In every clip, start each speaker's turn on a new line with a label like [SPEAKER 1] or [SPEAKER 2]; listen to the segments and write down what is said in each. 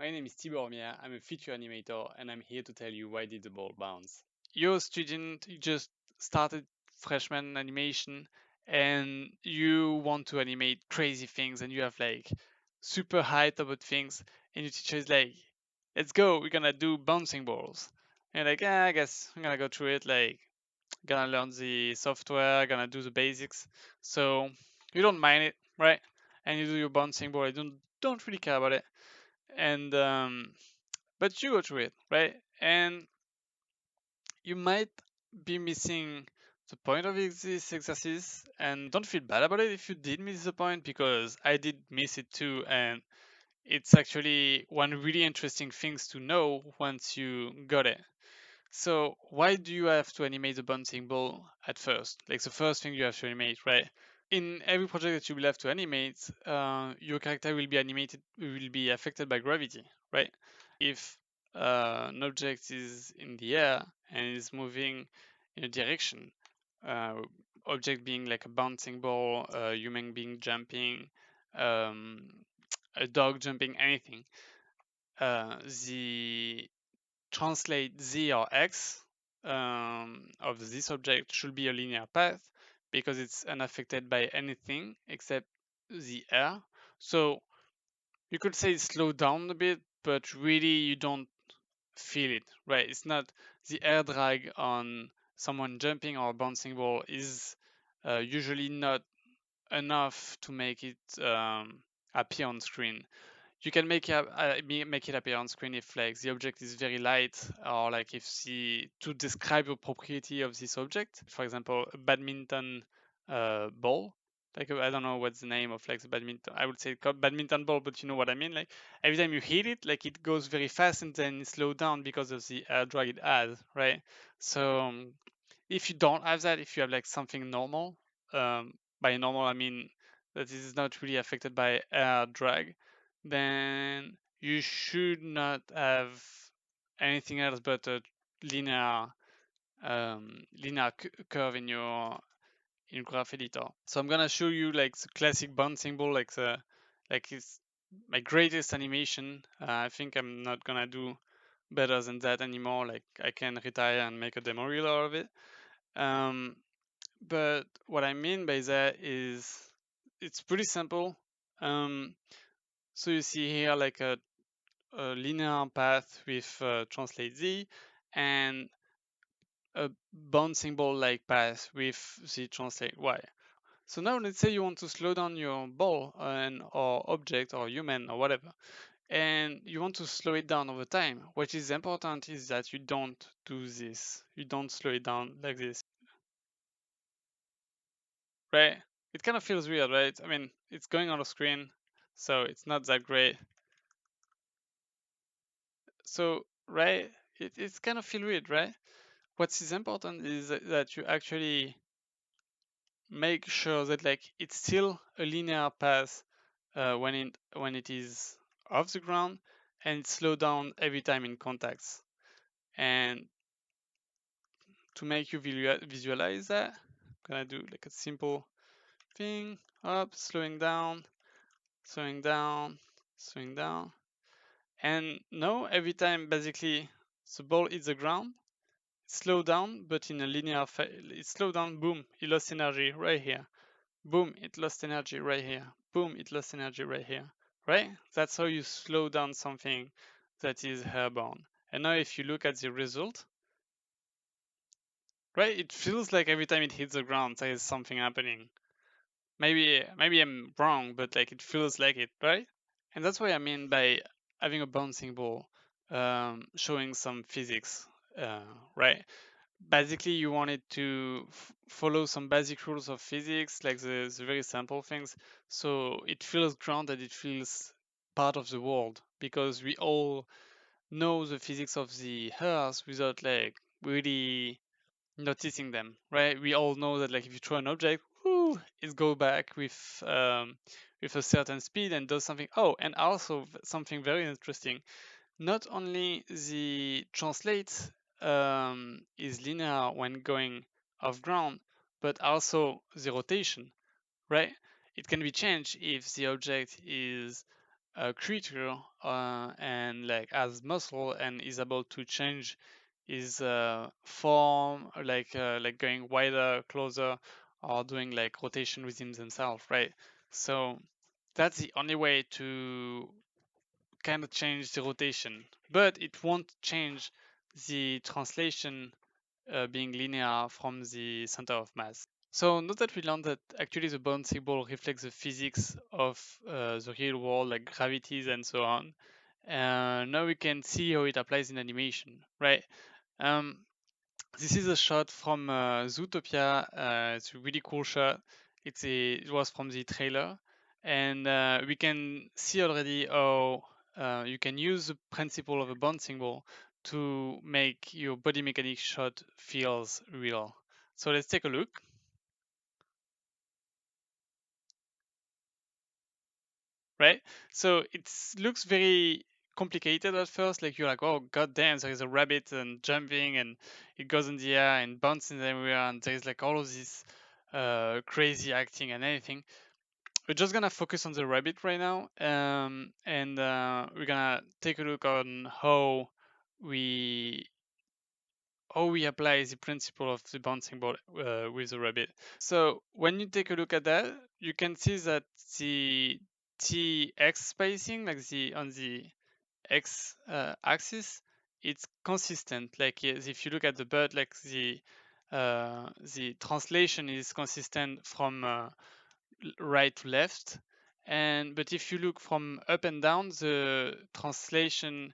[SPEAKER 1] My name is Thibaut Romier, I'm a feature animator, and I'm here to tell you why did the ball bounce. You're a student, you just started freshman animation, and you want to animate crazy things, and you have like super hyped about things, and your teacher is like, let's go, we're gonna do bouncing balls. And you're like, I guess I'm gonna go through it, like, gonna learn the software, gonna do the basics. So you don't mind it, right? And you do your bouncing ball, you don't really care about it. And but you go through it, right? And you might be missing the point of this exercise, and don't feel bad about it if you did miss the point, because I did miss it too. And it's actually one really interesting things to know once you got it. So why do you have to animate the bouncing ball at first? Like the first thing you have to animate, right? In every project that you will have to animate, your character will be animated, will be affected by gravity, right? If an object is in the air and is moving in a direction, uh, object being like a bouncing ball, a human being jumping, um, a dog jumping, anything, the translate z or x of this object should be a linear path because it's unaffected by anything except the air. So you could say slow down a bit, but really you don't feel it, right? It's not the air drag on someone jumping or bouncing ball is usually not enough to make it appear on screen. You can make it appear on screen if like the object is very light, or like if the to describe a property of this object. For example, a badminton ball. Like I don't know what's the name of like the badminton. I would say badminton ball, but you know what I mean. Like every time you hit it, like it goes very fast and then it slows down because of the air drag it has, right? So if you don't have that, if you have like something normal, by normal I mean that is not really affected by air drag, then you should not have anything else but a linear curve in your graph editor. So I'm gonna show you like the classic bouncing ball, like it's my greatest animation. I think I'm not gonna do better than that anymore. Like I can retire and make a demo reel out of it. Um, but what I mean by that is it's pretty simple. Um, so you see here like a linear path with translate z and a bouncing ball like path with the translate y. So now let's say you want to slow down your ball or object or human or whatever, and you want to slow it down over time. What is important is that you don't do this. You don't slow it down like this, right? It kind of feels weird, right? I mean, it's going on a screen, so it's not that great. So, right, it's kind of feel weird, right? What is important is that you actually make sure that like it's still a linear path when it is off the ground, and it slow down every time in contacts. And to make you visualize that, I'm gonna do like a simple thing: up, slowing down, slowing down. And now every time basically the ball hits the ground, it slow down, but in a linear it slow down, boom, it lost energy right here. Boom, it lost energy right here. Boom, it lost energy right here. Right? That's how you slow down something that is airborne. And now if you look at the result, right, it feels like every time it hits the ground there is something happening. Maybe I'm wrong, but like it feels like it, right? And that's what I mean by having a bouncing ball, showing some physics, uh, right? Basically, you wanted to follow some basic rules of physics, like the very simple things, so it feels grounded, it feels part of the world, because we all know the physics of the Earth without like really noticing them, right? We all know that like if you throw an object, whoo, it go back with a certain speed and does something. Oh, and also something very interesting. Not only the translate is linear when going off ground, but also the rotation, right? It can be changed if the object is creature and like has muscle and is able to change his form, like going wider, closer, or doing like rotation within themselves, right? So that's the only way to kind of change the rotation, but it won't change the translation being linear from the center of mass. So note that we learned that actually the bouncing ball reflects the physics of the real world, like gravities and so on. Now we can see how it applies in animation, right? Um, this is a shot from Zootopia. It's a really cool shot. It was from the trailer, and we can see already how you can use the principle of a bouncing ball to make your body mechanics shot feels real. So let's take a look. Right? So it looks very complicated at first. Like you're like, oh god damn, there is a rabbit and jumping and it goes in the air and bouncing everywhere and there is like all of this crazy acting and everything. We're just gonna focus on the rabbit right now, and we're gonna take a look on we how we apply the principle of the bouncing ball with the rabbit. So when you take a look at that, you can see that the tx spacing, like the on the x axis, it's consistent. Like if you look at the bird, like the translation is consistent from right to left. And but if you look from up and down, the translation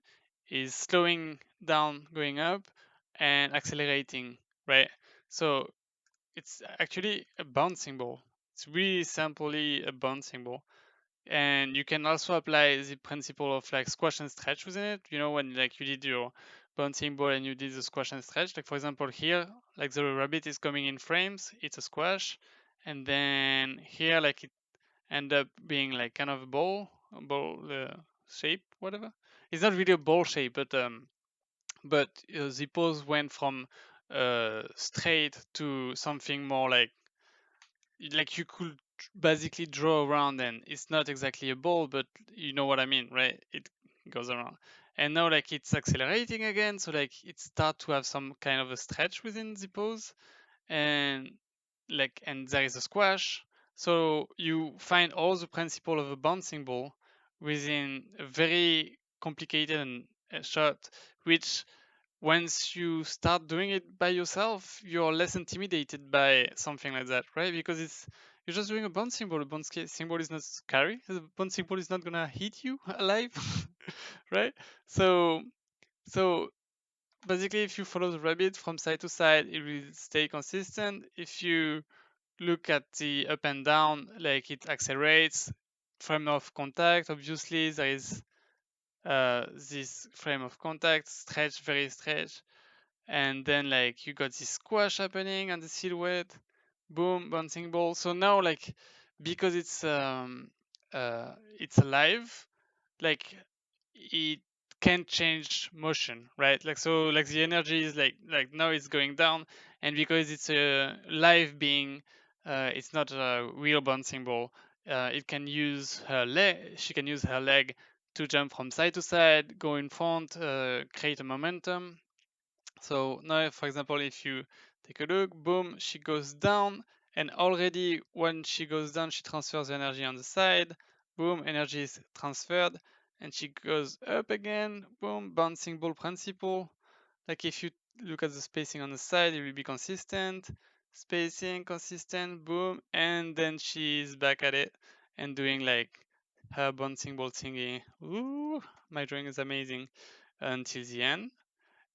[SPEAKER 1] is slowing down, going up, and accelerating, right? So it's actually a bouncing ball. It's really simply a bouncing ball. And you can also apply the principle of like squash and stretch within it. You know, when like you did your bouncing ball and you did the squash and stretch. Like for example here, like the rabbit is coming in frames, it's a squash. And then here, like it end up being like kind of a ball shape, whatever. It's not really a ball shape, but the pose went from straight to something more like you could basically draw around, and it's not exactly a ball, but you know what I mean, right? It goes around. And now like it's accelerating again, so like it start to have some kind of a stretch within the pose, and and there is a squash. So you find all the principle of a bouncing ball within a very complicated and shot, which once you start doing it by yourself, you're less intimidated by something like that, right? Because you're just doing a bouncing ball. A bouncing ball is not scary. The bouncing ball is not gonna hit you alive, right? So so basically, if you follow the rabbit from side to side, it will stay consistent. If you look at the up and down, like it accelerates. Frame of contact, obviously, there is this frame of contact, stretch, very stretch, and then like you got this squash happening on the silhouette, boom, bouncing ball. So now like because it's alive, like it can change motion, right? Like so like the energy is like now it's going down, and because it's a live being, it's not a real bouncing ball. It can use her leg. She can use her leg to jump from side to side, go in front, create a momentum. So now, for example, if you take a look, boom, she goes down, and already when she goes down, she transfers the energy on the side. Boom, energy is transferred, and she goes up again. Boom, bouncing ball principle. Like if you look at the spacing on the side, it will be consistent. Spacing consistent, boom, and then she's back at it and doing like her bouncing ball thingy. Ooh, my drawing is amazing until the end.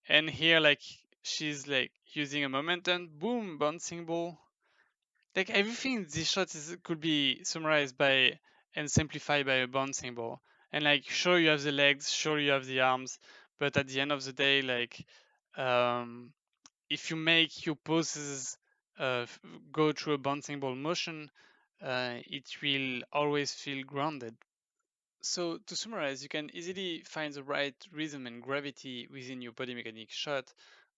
[SPEAKER 1] And here, like, she's like using a momentum, boom, bouncing ball. Like everything in this shot could be summarized by and simplified by a bouncing ball. And like, sure, you have the legs, sure, you have the arms, but at the end of the day, like, um, if you make your poses go through a bouncing ball motion, it will always feel grounded. So to summarize, you can easily find the right rhythm and gravity within your body mechanic shot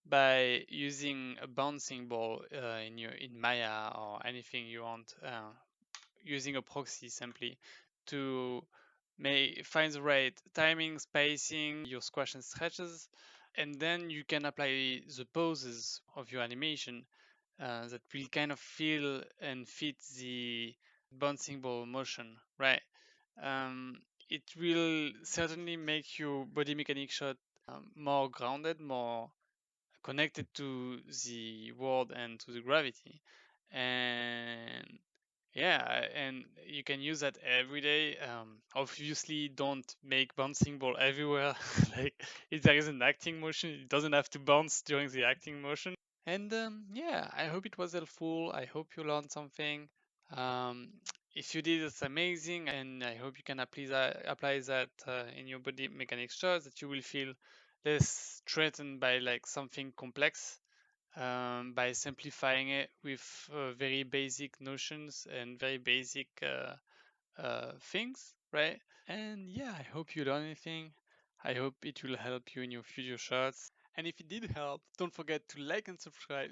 [SPEAKER 1] by using a bouncing ball in Maya or anything you want, using a proxy simply to may find the right timing, spacing, your squash and stretches, and then you can apply the poses of your animation that will kind of feel and fit the bouncing ball motion, right? It will certainly make your body mechanic shot more grounded, more connected to the world and to the gravity. And yeah, and you can use that every day. Obviously, don't make bouncing ball everywhere. Like if there is an acting motion, it doesn't have to bounce during the acting motion. And yeah, I hope it was helpful. I hope you learned something. Um, if you did, it's amazing, and I hope you can apply that in your body mechanics shots. That you will feel less threatened by like something complex by simplifying it with very basic notions and very basic things, right? And yeah, I hope you learn anything. I hope it will help you in your future shots. And if it did help, don't forget to like and subscribe.